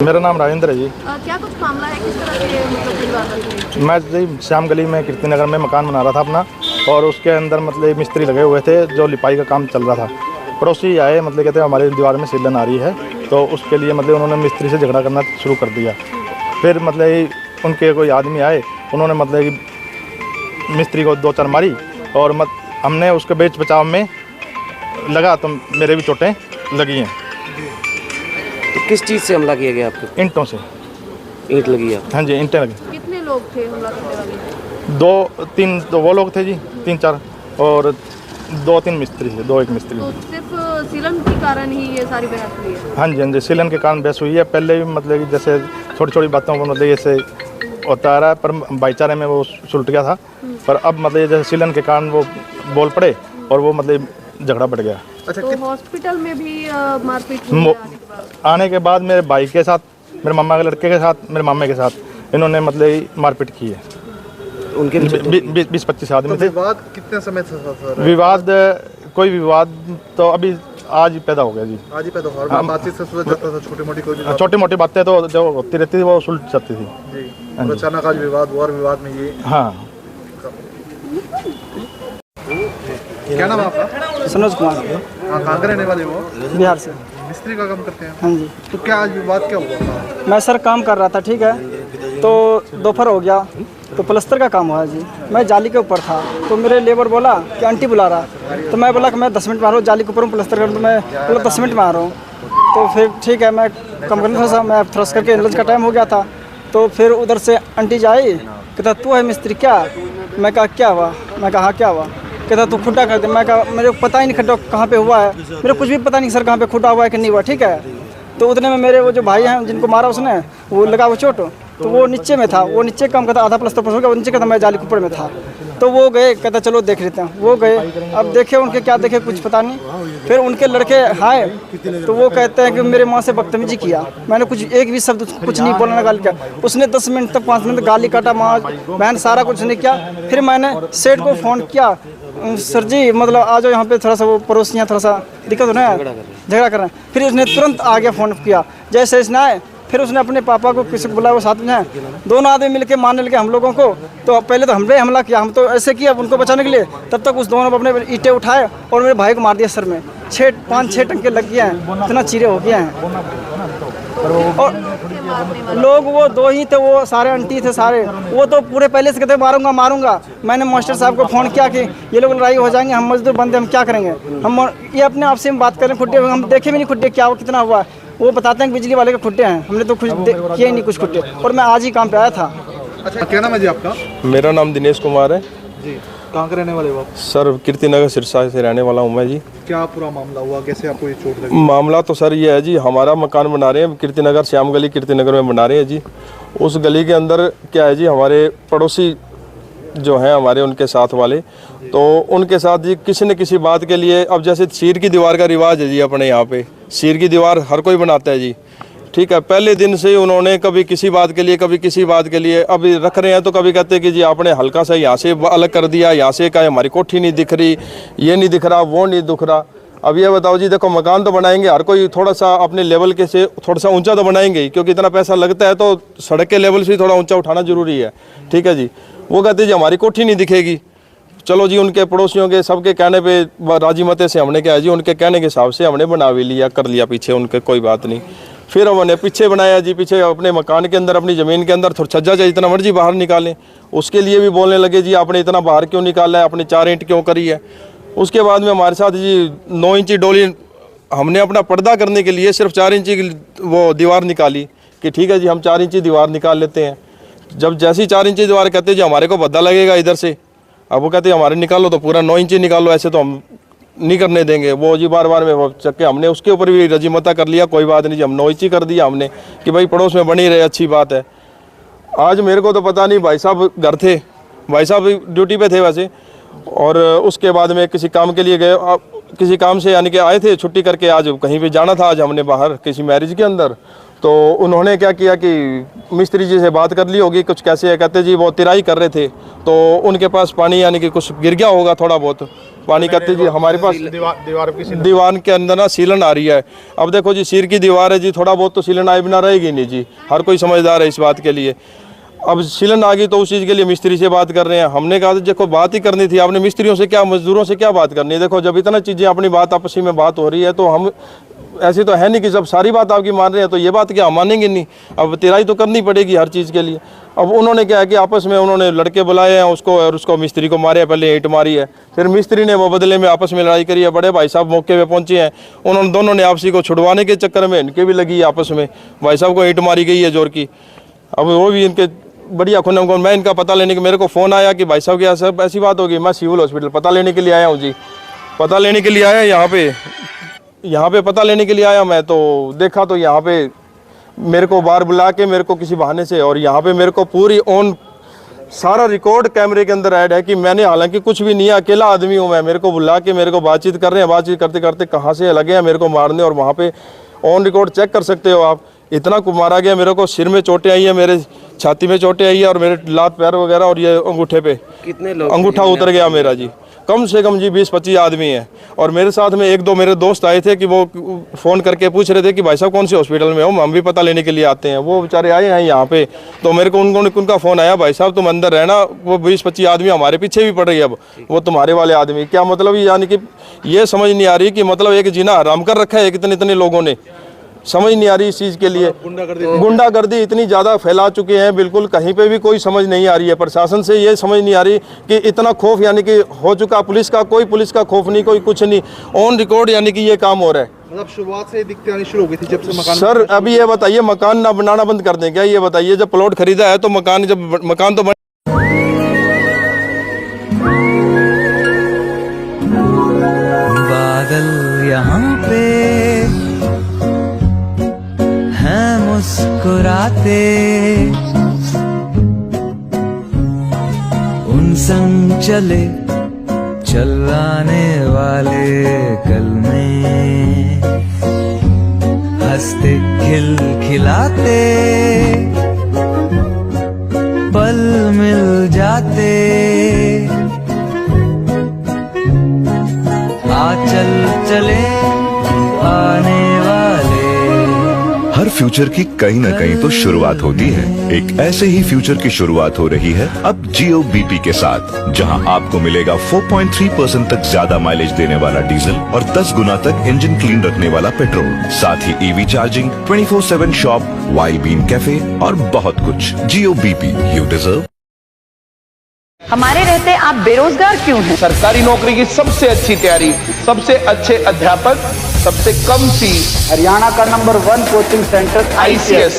मेरा नाम राजेंद्र है जी। क्या कुछ मामला है, किस तरह से मतलब मैं जी श्याम गली में कीर्ति नगर में मकान बना रहा था अपना, और उसके अंदर मतलब मिस्त्री लगे हुए थे जो लिपाई का काम चल रहा था। पड़ोसी आए, मतलब कहते हैं हमारी दीवार में सीलन आ रही है, तो उसके लिए मतलब उन्होंने मिस्त्री से झगड़ा करना शुरू कर दिया। फिर मतलब उनके कोई आदमी आए, उन्होंने मतलब मिस्त्री को 2-4 मारी, और हमने उसके बीच बचाव में लगा तो मेरे भी चोटें लगी हैं। तो किस चीज़ से हमला किया गया आपको? ईंटों से। ईंट लगी है? हाँ जी, ईंटें लगी। कितने लोग थे हमला करने वाले? 2-3 तो वो लोग थे जी, 3-4, और 2-3 मिस्त्री थे, 2-1 मिस्त्री। तो सिर्फ सीलन के कारण ही ये सारी बहस हुई है? हाँ जी, हाँ जी, सीलन के कारण बहस हुई है। पहले भी मतलब कि जैसे छोटी छोटी बातों को मतलब ऐसे होता आ रहा है, पर भाईचारे में वो सुलट गया था। पर अब मतलब जैसे सीलन के कारण वो बोल पड़े और वो मतलब झगड़ा बढ़ गया। अच्छा, तो हॉस्पिटल में भी मारपीट हुई आने के बाद मेरे भाई के साथ, मेरे मामा के लड़के के साथ, मेरे मामे के साथ इन्होंने मतलब मारपीट की है। उनके 20-25 आदमी थे। विवाद कितने समय से था? विवाद, कोई विवाद तो अभी आज ही पैदा हो गया जी। आज ही पैदा हुआ? बातचीत से सुलझ जाता था? छोटी मोटी कोई बात? छोटी मोटी बातें तो जो होती रहती थी वो सुलझ जाती थी जी। और अचानक आज विवाद हुआ, और विवाद में ये। हाँ। क्या नाम है आपका? सनोज कुमार। हाँ, कहाँ के रहने वाले हो? बिहार से। मिस्त्री का काम करते हैं? हाँ जी। तो क्या आज विवाद क्या हुआ था? मैं सर काम कर रहा था, ठीक है, तो दोपहर हो गया तो प्लस्तर का काम हुआ जी। मैं जाली के ऊपर था तो मेरे लेबर बोला कि आंटी बुला रहा, तो मैं बोला कि मैं 10 मिनट में आ रहा हूँ, जाली के ऊपर प्लस्तर कर, तो मैं बोला 10 मिनट में आ रहा हूँ। तो फिर ठीक है, मैं कम करने थोड़ा सा, मैं थ्रस करके लंच का टाइम हो गया था। तो फिर उधर से आंटी जी आई, कहता तू है मिस्त्री क्या? मैं कहा क्या हुआ? मैं कहा हाँ क्या हुआ? कहता तू खुड्डा कर दे। मैं कहा मेरे को पता ही नहीं खड्डा कहाँ पे हुआ है, मेरे को कुछ भी पता नहीं सर कहाँ पे खुड्डा हुआ है कि नहीं हुआ, ठीक है। तो उतने में मेरे वो जो भाई हैं जिनको मारा उसने, वो लगा वो चोट, तो वो नीचे में था, वो नीचे काम करता, आधा प्लस्तर हो गया, वो नीचे कहता मैं जाली के ऊपर में था। तो वो गए, कहता चलो देख लेते हैं। वो गए, अब देखे उनके क्या देखे कुछ पता नहीं। फिर उनके लड़के आए तो वो कहते हैं कि मेरे माँ से बदतमीजी किया। मैंने कुछ एक भी शब्द कुछ नहीं बोला, ना गाली किया। उसने 10 मिनट तक 5 मिनट गाली काटा, माँ बहन सारा कुछ नहीं किया। फिर मैंने सेठ को फ़ोन किया, सर जी मतलब आ जाओ यहाँ पे, थोड़ा सा वो पड़ोसियाँ थोड़ा सा दिक्कत हो रहा है, झगड़ा कर रहे हैं। फिर उसने तुरंत आ गया, फ़ोन किया। जैसे इसने आए फिर उसने अपने पापा को किसी को बुलाया, वो साथ में हैं, दोनों आदमी मिलके मारने लगे हम लोगों को। तो पहले तो हमने हमला किया, हम तो ऐसे किया उनको बचाने के लिए, तब तक उस दोनों अपने ईंटें उठाए और मेरे भाई को मार दिया सर में। 5-6 टंके लग गए हैं, इतना चीरे हो गए हैं। और लोग वो 2 ही थे, वो सारे आंटी थे सारे, वो तो पूरे पहले से कहते मारूंगा मारूंगा। मैंने मास्टर साहब को फ़ोन किया कि ये लोग लड़ाई हो जाएंगे, हम मजदूर बंदे, हम क्या करेंगे। हम ये अपने आप से हम बात करें, खुट्टे हम देखे भी नहीं खुट्टे क्या हुआ, कितना हुआ। वो बताते हैं कि बिजली वाले के खुट्टे हैं, हमने तो कुछ किया ही नहीं कुछ खुट्टे। और मैं आज ही काम पे आया था। अच्छा, क्या नाम है जी आपका? मेरा नाम दिनेश कुमार है जी। कहाँ के रहने वाले हो आप? सर, कीर्ति नगर सिरसा से रहने वाला हूँ मैं जी। क्या पूरा मामला हुआ, कैसे आपको ये चोट लगी? मामला तो सर ये है जी, हमारा मकान बना रहे हैं कीर्ति नगर, श्याम गली कीर्ति नगर में बना रहे हैं जी। उस गली के अंदर क्या है जी, हमारे पड़ोसी जो हैं हमारे, उनके साथ वाले, तो उनके साथ जी किसी न किसी बात के लिए, अब जैसे सीर की दीवार का रिवाज है जी अपने यहाँ पे, सीर की दीवार हर कोई बनाता है जी, ठीक है। पहले दिन से उन्होंने कभी किसी बात के लिए, कभी किसी बात के लिए, अभी रख रहे हैं तो कभी कहते हैं कि जी आपने हल्का सा यहाँ से अलग कर दिया, यहाँ से का हमारी कोठी नहीं दिख रही, ये नहीं दिख रहा, वो नहीं दिख रहा। अब ये बताओ जी, देखो मकान तो बनाएंगे, हर कोई थोड़ा सा अपने लेवल के से थोड़ा सा ऊंचा तो बनाएंगे ही, क्योंकि इतना पैसा लगता है तो सड़क के लेवल से थोड़ा ऊंचा उठाना जरूरी है, ठीक है जी। वो कहते जी हमारी कोठी नहीं दिखेगी। चलो जी, उनके पड़ोसियों के सबके कहने पे राजी मते से हमने क्या है जी, उनके कहने के हिसाब से हमने बना भी लिया, कर लिया पीछे उनके, कोई बात नहीं। फिर हमने पीछे बनाया जी, पीछे अपने मकान के अंदर, अपनी ज़मीन के अंदर थोड़ा छज्जा चाहिए, जितना मर्जी बाहर निकालें, उसके लिए भी बोलने लगे जी आपने इतना बाहर क्यों निकाला है, आपने 4 ईंट क्यों करी है। उसके बाद में हमारे साथ जी 9 इंची डोली, हमने अपना पर्दा करने के लिए सिर्फ 4 इंची की वो दीवार निकाली कि ठीक है जी हम 4 इंची दीवार निकाल लेते हैं। जब जैसी 4 इंची दीवार कहते जी हमारे को भद्दा लगेगा इधर से, अब वो कहते हमारे निकालो तो पूरा 9 इंची निकालो, ऐसे तो हम नहीं करने देंगे। वो जी बार बार में वो चक्के, हमने उसके ऊपर भी रजीमता कर लिया, कोई बात नहीं जी, हम 9 इंची कर दिया हमने कि भाई पड़ोस में बनी रहे, अच्छी बात है। आज मेरे को तो पता नहीं, भाई साहब घर थे, भाई साहब ड्यूटी पे थे वैसे, और उसके बाद में किसी काम के लिए गए, किसी काम से यानी कि आए थे छुट्टी करके, आज कहीं पे जाना था, आज हमने बाहर किसी मैरिज के अंदर। तो उन्होंने क्या किया कि मिस्त्री जी से बात कर ली होगी, कुछ कैसे है, कहते जी वो तिराई कर रहे थे तो उनके पास पानी यानी कि कुछ गिर गया होगा थोड़ा बहुत, पानी करते जी हमारे पास दीवार के अंदर ना सीलन आ रही है। अब देखो जी सिर की दीवार है जी, थोड़ा बहुत तो सीलन आए बिना रहेगी नहीं जी, हर कोई समझदार है इस बात के लिए। अब सीलन आ गई तो उस चीज़ के लिए मिस्त्री से बात कर रहे हैं। हमने कहा देखो बात ही करनी थी, आपने मिस्त्रियों से क्या मजदूरों से क्या बात करनी है। देखो जब इतना चीज़ें अपनी बात आपसी में बात हो रही है तो हम ऐसी तो है नहीं कि जब सारी बात आपकी मान रहे हैं तो ये बात क्या हम मानेंगे नहीं। अब तेराई तो करनी पड़ेगी हर चीज़ के लिए। अब उन्होंने क्या है कि आपस में उन्होंने लड़के बुलाए हैं उसको और उसको मिस्त्री को मारे, पहले ईंट मारी है, फिर मिस्त्री ने वो बदले में आपस में लड़ाई करी है। बड़े भाई साहब मौके पे पहुंचे हैं, उन्होंने दोनों ने आपसी को छुड़वाने के चक्कर में इनके भी लगी है आपस में, भाई साहब को ईंट मारी गई है जोर की। अब वो भी इनके बढ़िया खुन को मैं इनका पता लेने के मेरे को फ़ोन आया कि भाई साहब क्या सब ऐसी बात होगी। मैं सिविल हॉस्पिटल पता लेने के लिए आया हूँ जी, पता लेने के लिए आया यहाँ पे पता लेने के लिए आया। मैं तो देखा तो यहाँ पे मेरे को बाहर बुला के मेरे को किसी बहाने से, और यहाँ पे मेरे को पूरी ऑन सारा रिकॉर्ड कैमरे के अंदर ऐड है कि मैंने हालांकि कुछ भी नहीं है, अकेला आदमी हूँ मैं। मेरे को बुला के मेरे को बातचीत कर रहे हैं, बातचीत करते करते कहाँ से लगे हैं मेरे को मारने, और वहाँ पे ऑन रिकॉर्ड चेक कर सकते हो आप। इतना को मारा गया, मेरे को सिर में चोटें आई है, मेरे छाती में चोटें आई है, और मेरे लात पैर वगैरह और ये अंगूठे पे कितने लोग अंगूठा उतर गया मेरा जी। कम से कम जी 20-25 आदमी हैं। और मेरे साथ में 1-2 मेरे दोस्त आए थे कि वो फ़ोन करके पूछ रहे थे कि भाई साहब कौन से हॉस्पिटल में हो, हम भी पता लेने के लिए आते हैं। वो बेचारे आए हैं यहाँ पे, तो मेरे को उनका फ़ोन आया भाई साहब तुम अंदर रहना, वो 20-25 आदमी हमारे पीछे भी पड़ रही है। अब वो तुम्हारे वाले आदमी क्या मतलब, यानी कि ये समझ नहीं आ रही कि मतलब एक जीना हराम कर रखा है कितने इतने लोगों ने, समझ नहीं आ रही इस चीज़ के लिए। गुंडागर्दी इतनी ज़्यादा फैला चुके हैं, बिल्कुल कहीं पे भी कोई समझ नहीं आ रही है। प्रशासन से ये समझ नहीं आ रही कि इतना खौफ यानी कि हो चुका पुलिस का, कोई पुलिस का खौफ नहीं, कोई कुछ नहीं, ऑन रिकॉर्ड यानी कि ये काम हो रहा है। मतलब शुरुआत से दिक्कतें आनी शुरू हो गई थी जब से मकान। सर अभी ये बताइए मकान ना बनाना बंद कर दें क्या? ये बताइए जब प्लॉट खरीदा है तो मकान तो बादल यहाँ पे हैं मुस्कुराते, उन संग चले चलाने वाले कल में हंसते खिलखिलाते पल मिल जाते, चल चले आने वाले। हर फ्यूचर की कहीं न कहीं तो शुरुआत होती है। एक ऐसे ही फ्यूचर की शुरुआत हो रही है अब जियो बीपी के साथ, जहां आपको मिलेगा 4.3% तक ज्यादा माइलेज देने वाला डीजल और 10 गुना तक इंजन क्लीन रखने वाला पेट्रोल, साथ ही EV charging, 24/7 shop, wild bean cafe और बहुत कुछ। Jio BP, you deserve. हमारे रहते आप बेरोजगार क्यों हैं? सरकारी नौकरी की सबसे अच्छी तैयारी, सबसे अच्छे अध्यापक, सबसे कम फीस, हरियाणा का नंबर 1 कोचिंग सेंटर ICS